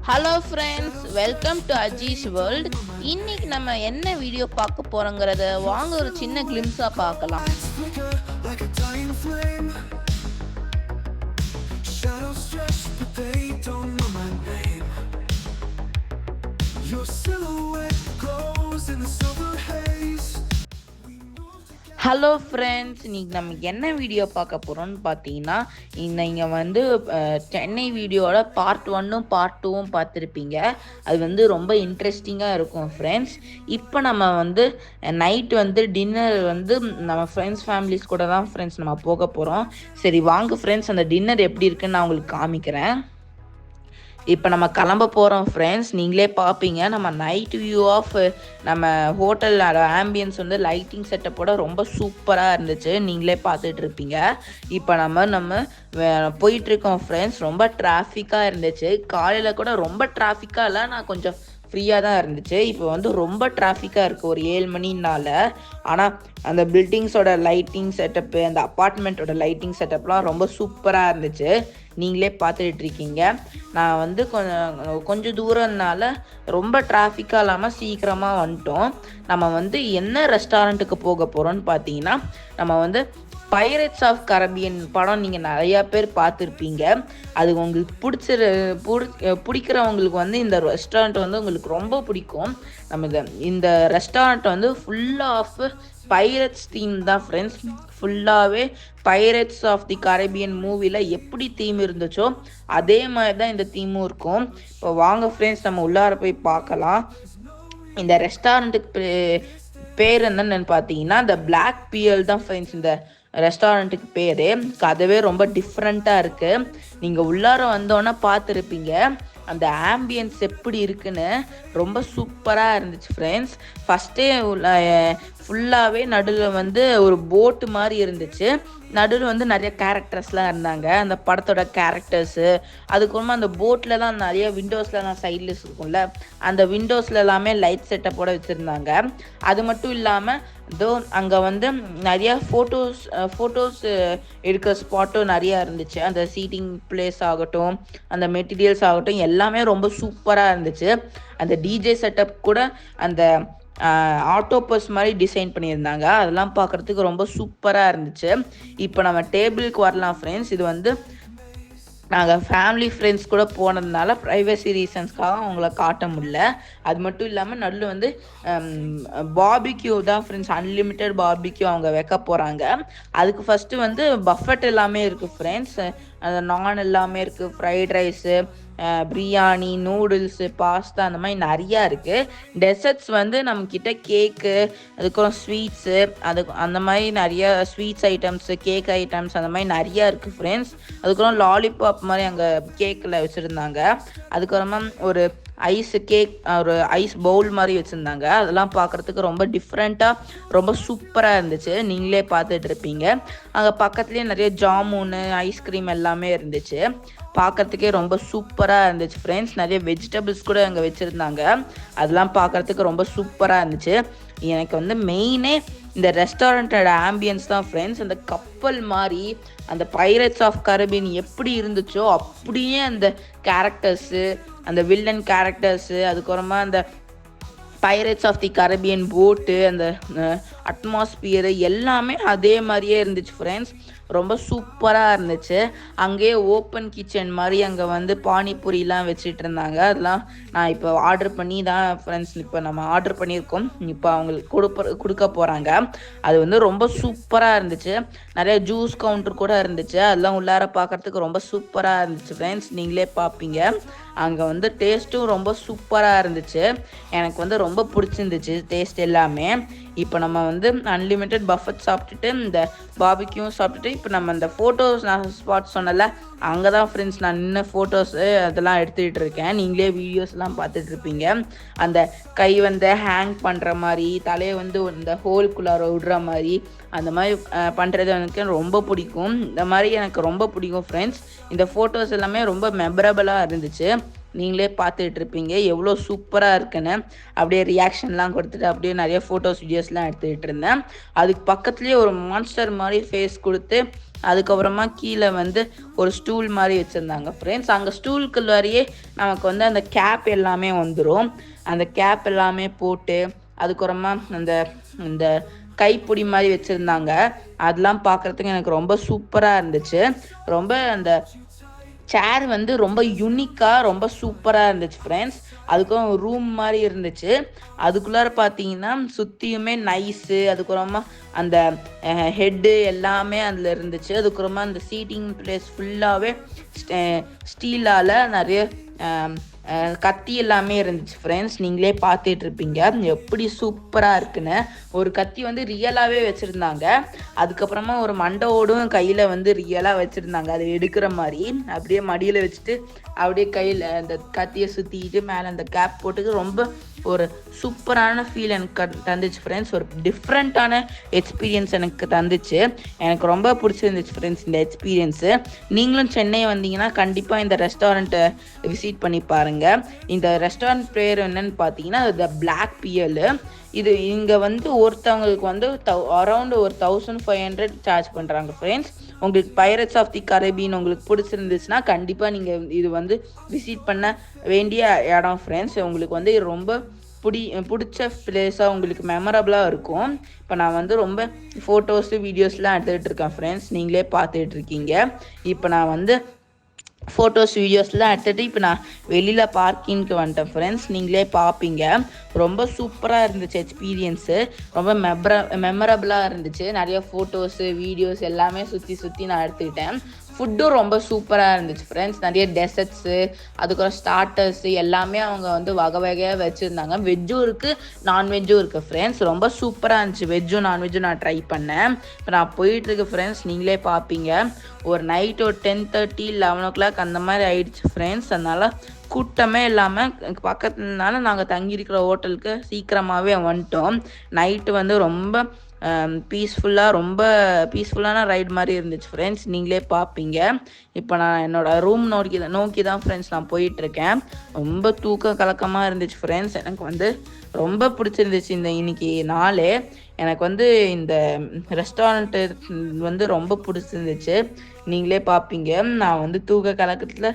Hello friends, welcome to Aziz world. இன்னைக்கு நம்ம என்ன வீடியோ பார்க்க போறோங்கிறத வாங்க ஒரு சின்ன கிளிம்ஸாக பார்க்கலாம். ஹலோ ஃப்ரெண்ட்ஸ், இன்றைக்கி நம்ம என்ன வீடியோ பார்க்க போகிறோம்னு பார்த்தீங்கன்னா, நீங்கள் வந்து சென்னை வீடியோட பார்ட் 1ம் பார்ட் 2வும் பார்த்துருப்பீங்க. அது வந்து ரொம்ப இன்ட்ரெஸ்டிங்காக இருக்கும் ஃப்ரெண்ட்ஸ். இப்போ நம்ம வந்து நைட் வந்து டின்னர் வந்து நம்ம ஃப்ரெண்ட்ஸ் ஃபேமிலிஸ் கூட தான் ஃப்ரெண்ட்ஸ் நம்ம போக போகிறோம். சரி வாங்க ஃப்ரெண்ட்ஸ், அந்த டின்னர் எப்படி இருக்குன்னு நான் உங்களுக்கு காமிக்கிறேன். இப்போ நம்ம கிளம்ப போகிறோம் ஃப்ரெண்ட்ஸ். நீங்களே பார்ப்பீங்க, நம்ம நைட் வியூ ஆஃப் நம்ம ஹோட்டல் ஆம்பியன்ஸ் வந்து லைட்டிங் செட்டப்போட ரொம்ப சூப்பராக இருந்துச்சு. நீங்களே பார்த்துட்டு இருப்பீங்க. இப்போ நம்ம போயிட்டுருக்கோம் ஃப்ரெண்ட்ஸ். ரொம்ப டிராஃபிக்காக இருந்துச்சு. காலையில் கூட ரொம்ப டிராஃபிக்காக இல்லை, நான் கொஞ்சம் ஃப்ரீயாக தான் இருந்துச்சு. இப்போ வந்து ரொம்ப டிராஃபிக்காக இருக்குது ஒரு 7 மணினால. ஆனால் அந்த பில்டிங்ஸோட லைட்டிங் செட்டப்பு, அந்த அப்பார்ட்மெண்ட்டோட லைட்டிங் செட்டப்லாம் ரொம்ப சூப்பராக இருந்துச்சு. நீங்களே பார்த்துட்ருக்கீங்க. நான் வந்து கொஞ்சம் தூரம்னால ரொம்ப டிராஃபிக்காக இல்லாமல் சீக்கிரமாக வந்துட்டோம். நம்ம வந்து என்ன ரெஸ்டாரண்ட்டுக்கு போக போகிறோன்னு பார்த்தீங்கன்னா, நம்ம வந்து பைரட்ஸ் ஆஃப் கரீபியன் படம் நீங்கள் நிறையா பேர் பார்த்துருப்பீங்க. அது உங்களுக்கு பிடிக்கிறவங்களுக்கு வந்து இந்த ரெஸ்டாரண்ட் வந்து உங்களுக்கு ரொம்ப பிடிக்கும். நம்ம இந்த ரெஸ்டாரண்ட் வந்து ஃபுல்லாக ஆஃப் பைரட்ஸ் தீம் தான் ஃப்ரெண்ட்ஸ். ஃபுல்லாகவே பைரட்ஸ் ஆஃப் தி கரீபியன் மூவியில் எப்படி தீம் இருந்துச்சோ அதே மாதிரி தான் இந்த தீமும் இருக்கும். இப்போ வாங்க ஃப்ரெண்ட்ஸ், நம்ம உள்ளார போய் பார்க்கலாம். இந்த ரெஸ்டாரண்ட்டுக்கு பேர் என்னன்னு பார்த்தீங்கன்னா, இந்த பிளாக் பியல் தான் ஃப்ரெண்ட்ஸ் இந்த ரெஸ்டாரண்ட்டுக்கு பேர். அதுவே ரொம்ப டிஃப்ரெண்ட்டாக இருக்குது. நீங்கள் உள்ளார வந்தோன்னே பார்த்துருப்பீங்க அந்த ஆம்பியன்ஸ் எப்படி இருக்குன்னு. ரொம்ப சூப்பராக இருந்துச்சு ஃப்ரெண்ட்ஸ். ஃபஸ்ட்டே ஃபுல்லாகவே நடுவில் வந்து ஒரு போட்டு மாதிரி இருந்துச்சு. நடுவில் வந்து நிறைய கேரக்டர்ஸ்லாம் இருந்தாங்க, அந்த படத்தோட கேரக்டர்ஸு. அதுக்கப்புறமா அந்த போட்லலாம் நிறைய விண்டோஸ்லாம் சைடில் இருக்கும்ல, அந்த விண்டோஸில் எல்லாமே லைட் செட்டப்போட வச்சுருந்தாங்க. அது மட்டும் இல்லாமல் அங்கே வந்து நிறையா ஃபோட்டோஸ் எடுக்கிற ஸ்பாட்டும் நிறையா இருந்துச்சு. அந்த சீட்டிங் பிளேஸ் ஆகட்டும், அந்த மெட்டீரியல்ஸ் ஆகட்டும், எல்லாமே ரொம்ப சூப்பராக இருந்துச்சு. அந்த டிஜே செட்டப் கூட அந்த ஆட்டோபஸ் மாதிரி டிசைன் பண்ணியிருந்தாங்க. அதெல்லாம் பார்க்குறதுக்கு ரொம்ப சூப்பராக இருந்துச்சு. இப்போ நம்ம டேபிளுக்கு வரலாம் ஃப்ரெண்ட்ஸ். இது வந்து நாங்கள் ஃபேமிலி ஃப்ரெண்ட்ஸ் கூட போனதுனால ப்ரைவசி ரீசன்ஸ்க்காக அவங்கள காட்ட முடியல. அது மட்டும் இல்லாமல் நடுவில் வந்து பார்பிக்யூ தான் ஃப்ரெண்ட்ஸ், அன்லிமிட்டெட் பார்பிக்யூ அவங்க வைக்க போகிறாங்க. அதுக்கு ஃபஸ்ட்டு வந்து பஃபெட் எல்லாமே இருக்குது ஃப்ரெண்ட்ஸ். அந்த நான் எல்லாமே இருக்குது, fried rice, biryani, noodles, pasta, அந்த மாதிரி நிறையா இருக்குது. டெசர்ட்ஸ் வந்து நம்மக்கிட்ட கேக்கு, அதுக்கப்புறம் ஸ்வீட்ஸு, அந்த மாதிரி நிறையா ஸ்வீட்ஸ் ஐட்டம்ஸு, கேக் ஐட்டம்ஸ், அந்த மாதிரி நிறையா இருக்குது ஃப்ரெண்ட்ஸ். அதுக்கப்புறம் லாலிபாப் மாதிரி அங்கே கேக்கில் வச்சுருந்தாங்க. அதுக்கப்புறமா ஒரு ஒரு ஐஸ் பவுல் மாதிரி வச்சுருந்தாங்க. அதெல்லாம் பார்க்குறதுக்கு ரொம்ப டிஃப்ரெண்ட்டாக ரொம்ப சூப்பராக இருந்துச்சு. நீங்களே பார்த்துட்டு இருப்பீங்க. அங்கே பக்கத்துலேயே நிறைய ஜாமுன்னு, ஐஸ்கிரீம் எல்லாமே இருந்துச்சு. பார்க்குறதுக்கே ரொம்ப சூப்பராக இருந்துச்சு ஃப்ரெண்ட்ஸ். நிறைய வெஜிடபிள்ஸ் கூட அங்கே வச்சுருந்தாங்க. அதெல்லாம் பார்க்குறதுக்கு ரொம்ப சூப்பராக இருந்துச்சு. எனக்கு வந்து மெயினே இந்த ரெஸ்டாரண்ட்டோட ஆம்பியன்ஸ் தான் ஃப்ரெண்ட்ஸ். அந்த கப்பல் மாதிரி அந்த பைரட்ஸ் ஆஃப் கரீபியன் எப்படி இருந்துச்சோ அப்படியே அந்த கேரக்டர்ஸு, அந்த வில்லன் கேரக்டர்ஸு, அதுக்கப்புறமா அந்த பைரட்ஸ் ஆஃப் தி கரீபியன் போட்டு, அந்த அட்மாஸ்பியரு எல்லாமே அதே மாதிரியே இருந்துச்சு ஃப்ரெண்ட்ஸ். ரொம்ப சூப்பராக இருந்துச்சு. அங்கேயே ஓப்பன் கிச்சன் மாதிரி அங்கே வந்து பானிபூரிலாம் வச்சுட்டு இருந்தாங்க. அதெல்லாம் நான் இப்போ ஆர்டர் பண்ணி தான் ஃப்ரெண்ட்ஸ், இப்போ நம்ம ஆர்டர் பண்ணியிருக்கோம். இப்போ அவங்களுக்கு கொடுக்க போகிறாங்க. அது வந்து ரொம்ப சூப்பராக இருந்துச்சு. நிறைய ஜூஸ் கவுண்டர் கூட இருந்துச்சு. அதெல்லாம் உள்ளார பார்க்குறதுக்கு ரொம்ப சூப்பராக இருந்துச்சு ஃப்ரெண்ட்ஸ். நீங்களே பார்ப்பீங்க. அங்கே வந்து டேஸ்ட்டும் ரொம்ப சூப்பராக இருந்துச்சு. எனக்கு வந்து ரொம்ப பிடிச்சிருந்துச்சு டேஸ்ட் எல்லாமே. இப்போ நம்ம வந்து அன்லிமிட்டெட் பஃபெட் சாப்பிட்டுட்டு, இந்த பார்பிக்யூவும் சாப்பிட்டுட்டு, இப்போ நம்ம இந்த ஃபோட்டோஸ் நான் ஸ்பாட் சொன்னல, அங்கே தான் ஃப்ரெண்ட்ஸ் நான் நின்று ஃபோட்டோஸு அதெல்லாம் எடுத்துகிட்டு இருக்கேன். நீங்களே வீடியோஸ்லாம் பார்த்துட்ருப்பீங்க. அந்த கை வந்து ஹேங் பண்ணுற மாதிரி, தலையை வந்து இந்த ஹோல்குள்ளார விடுற மாதிரி, அந்த மாதிரி பண்ணுறது எனக்கு ரொம்ப பிடிக்கும். இந்த மாதிரி எனக்கு ரொம்ப பிடிக்கும் ஃப்ரெண்ட்ஸ். இந்த ஃபோட்டோஸ் எல்லாமே ரொம்ப மெமரபிளாக இருந்துச்சு. நீங்களே பார்த்துட்டு இருப்பீங்க எவ்வளோ சூப்பராக இருக்குன்னு. அப்படியே ரியாக்ஷன்லாம் கொடுத்துட்டு அப்படியே நிறைய ஃபோட்டோஸ் வீடியோஸ்லாம் எடுத்துக்கிட்டு இருந்தேன். அதுக்கு பக்கத்துலேயே ஒரு மான்ஸ்டர் மாதிரி ஃபேஸ் கொடுத்து அதுக்கப்புறமா கீழே வந்து ஒரு ஸ்டூல் மாதிரி வச்சுருந்தாங்க ஃப்ரெண்ட்ஸ். அங்கே ஸ்டூலுக்குள்ளாரியே நமக்கு வந்து அந்த கேப் எல்லாமே வந்துடும். அந்த கேப் எல்லாமே போட்டு அதுக்கப்புறமா அந்த கைப்பிடி மாதிரி வச்சுருந்தாங்க. அதெல்லாம் பார்க்குறதுக்கு எனக்கு ரொம்ப சூப்பராக இருந்துச்சு. ரொம்ப அந்த சேர் வந்து ரொம்ப யூனிக்காக ரொம்ப சூப்பராக இருந்துச்சு ஃப்ரெண்ட்ஸ். அதுக்கும் ரூம் மாதிரி இருந்துச்சு. அதுக்குள்ளார பார்த்தீங்கன்னா சுற்றியுமே நைஸு, அதுக்கப்புறமா அந்த ஹெட்டு எல்லாமே அதில் இருந்துச்சு. அதுக்கப்புறமா அந்த சீட்டிங் பிளேஸ் ஃபுல்லாகவே ஸ்டீலால் நிறைய கத்தி எல்லாமே இருந்துச்சு ஃப்ரெண்ட்ஸ். நீங்களே பார்த்துட்டு இருப்பீங்க எப்படி சூப்பராக இருக்குன்னு. ஒரு கத்தி வந்து ரியலாகவே வச்சுருந்தாங்க. அதுக்கப்புறமா ஒரு மண்டவோடும் கையில் வந்து ரியலாக வச்சுருந்தாங்க. அதை எடுக்கிற மாதிரி அப்படியே மடியில் வச்சுட்டு அப்படியே கையில் அந்த கத்தியை சுற்றிக்கிட்டு மேலே அந்த கேப் போட்டுக்கு ரொம்ப ஒரு சூப்பரான ஃபீல் எனக்கு தந்துச்சு ஃப்ரெண்ட்ஸ். ஒரு டிஃப்ரெண்ட்டான எக்ஸ்பீரியன்ஸ் எனக்கு தந்துச்சு. எனக்கு ரொம்ப பிடிச்சிருந்துச்சு ஃப்ரெண்ட்ஸ் இந்த எக்ஸ்பீரியன்ஸு. நீங்களும் சென்னை வந்தீங்கன்னா கண்டிப்பாக இந்த ரெஸ்டாரண்ட்டை விசிட் பண்ணி பாருங்கள். இந்த ரெஸ்டாரண்ட் பேர் என்னன்னு பார்த்தீங்கன்னா த பிளாக் பியல். இது இங்கே வந்து ஒருத்தவங்களுக்கு வந்து அரௌண்ட் ஒரு 1500 சார்ஜ் பண்ணுறாங்க ஃப்ரெண்ட்ஸ். உங்களுக்கு பைரட்ஸ் ஆஃப் தி கரீபியன் உங்களுக்கு பிடிச்சிருந்துச்சுன்னா கண்டிப்பாக நீங்கள் இது வந்து விசிட் பண்ண வேண்டிய இடம் ஃப்ரெண்ட்ஸ். உங்களுக்கு வந்து ரொம்ப பிடிச்ச பிளேஸாக உங்களுக்கு மெமரபிளாக இருக்கும். இப்போ நான் வந்து ரொம்ப ஃபோட்டோஸு வீடியோஸ்லாம் எடுத்துகிட்டு இருக்கேன் ஃப்ரெண்ட்ஸ். நீங்களே பார்த்துட்டு இருக்கீங்க. இப்போ நான் வந்து ஃபோட்டோஸ் வீடியோஸ்லாம் எடுத்துகிட்டு இப்போ நான் வெளியில் பார்க்கிங்க்கு வந்துட்டேன் ஃப்ரெண்ட்ஸ். நீங்களே பார்ப்பீங்க. ரொம்ப சூப்பராக இருந்துச்சு எக்ஸ்பீரியன்ஸு. ரொம்ப மெமரபிளாக இருந்துச்சு. நிறைய ஃபோட்டோஸு வீடியோஸ் எல்லாமே சுற்றி நான் எடுத்துக்கிட்டேன். ஃபுட்டும் ரொம்ப சூப்பராக இருந்துச்சு ஃப்ரெண்ட்ஸ். நிறைய டெசர்ட்ஸு அதுக்கப்புறம் ஸ்டார்டர்ஸு எல்லாமே அவங்க வந்து வகை வகையாக வச்சுருந்தாங்க. வெஜ்ஜும் இருக்குது நான்வெஜ்ஜும் இருக்குது ஃப்ரெண்ட்ஸ். ரொம்ப சூப்பராக இருந்துச்சு. வெஜ்ஜும் நான்வெஜ்ஜும் நான் ட்ரை பண்ணேன். இப்போ நான் போயிட்டுருக்கு ஃப்ரெண்ட்ஸ். நீங்களே பார்ப்பீங்க. ஒரு நைட் ஒரு 10:30 11 o'clock அந்த மாதிரி ஆயிடுச்சு ஃப்ரெண்ட்ஸ். அதனால் கூட்டமே இல்லாமல் பக்கத்துனால நாங்கள் தங்கியிருக்கிற ஹோட்டலுக்கு சீக்கிரமாகவே வந்துட்டோம். நைட்டு வந்து ரொம்ப பீஸ்ஃபுல்லான ரைடு மாதிரி இருந்துச்சு ஃப்ரெண்ட்ஸ். நீங்களே பார்ப்பீங்க. இப்போ நான் என்னோடய ரூம் நோக்கி தான் ஃப்ரெண்ட்ஸ் நான் போயிட்டுருக்கேன். ரொம்ப கலக்கமாக இருந்துச்சு ஃப்ரெண்ட்ஸ். எனக்கு வந்து ரொம்ப பிடிச்சிருந்துச்சு இன்னைக்கு நாளே. எனக்கு வந்து இந்த ரெஸ்டாரண்ட்டு வந்து ரொம்ப பிடிச்சிருந்துச்சு. நீங்களே பார்ப்பீங்க. நான் வந்து கலக்கத்தில்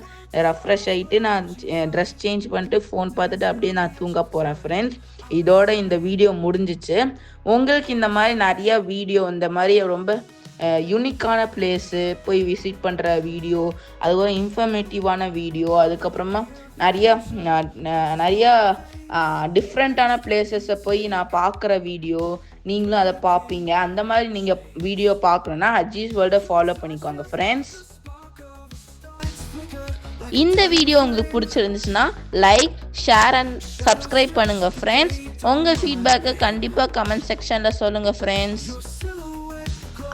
ரெஃப்ரெஷ் ஆகிட்டு நான் ட்ரெஸ் சேஞ்ச் பண்ணிட்டு ஃபோன் பார்த்துட்டு அப்படியே நான் தூங்க போகிறேன் ஃப்ரெண்ட்ஸ். இதோட இந்த வீடியோ முடிஞ்சிச்சு. உங்களுக்கு இந்த மாதிரி நிறையா வீடியோ இந்த மாதிரி ரொம்ப யூனிக்கான பிளேஸு போய் விசிட் பண்ணுற வீடியோ, அதுக்கப்புறம் இன்ஃபர்மேட்டிவான வீடியோ, அதுக்கப்புறமா நிறையா டிஃப்ரெண்ட்டான பிளேசஸை போய் நான் பார்க்குற வீடியோ நீங்களும் அதை பார்ப்பீங்க. அந்த மாதிரி நீங்கள் வீடியோ பார்க்கணுன்னா அஜீஸ் வேர்ல்டை ஃபாலோ பண்ணிக்கோங்க ஃப்ரெண்ட்ஸ். இந்த வீடியோ உங்களுக்கு பிடிச்சிருந்துச்சுன்னா லைக் ஷேர் அண்ட் சப்ஸ்கிரைப் பண்ணுங்கள் ஃப்ரெண்ட்ஸ். உங்கள் ஃபீட்பேக்கை கண்டிப்பாக கமெண்ட் செக்ஷனில் சொல்லுங்கள் ஃப்ரெண்ட்ஸ்.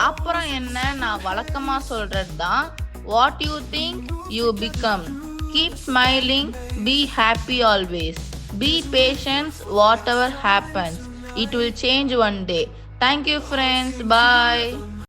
அப்புறம் என்ன, நான் வழக்கமாக சொல்கிறது தான், what you think you become. Keep smiling, be happy always, be patience, whatever happens, it will change one day. Thank you friends, bye.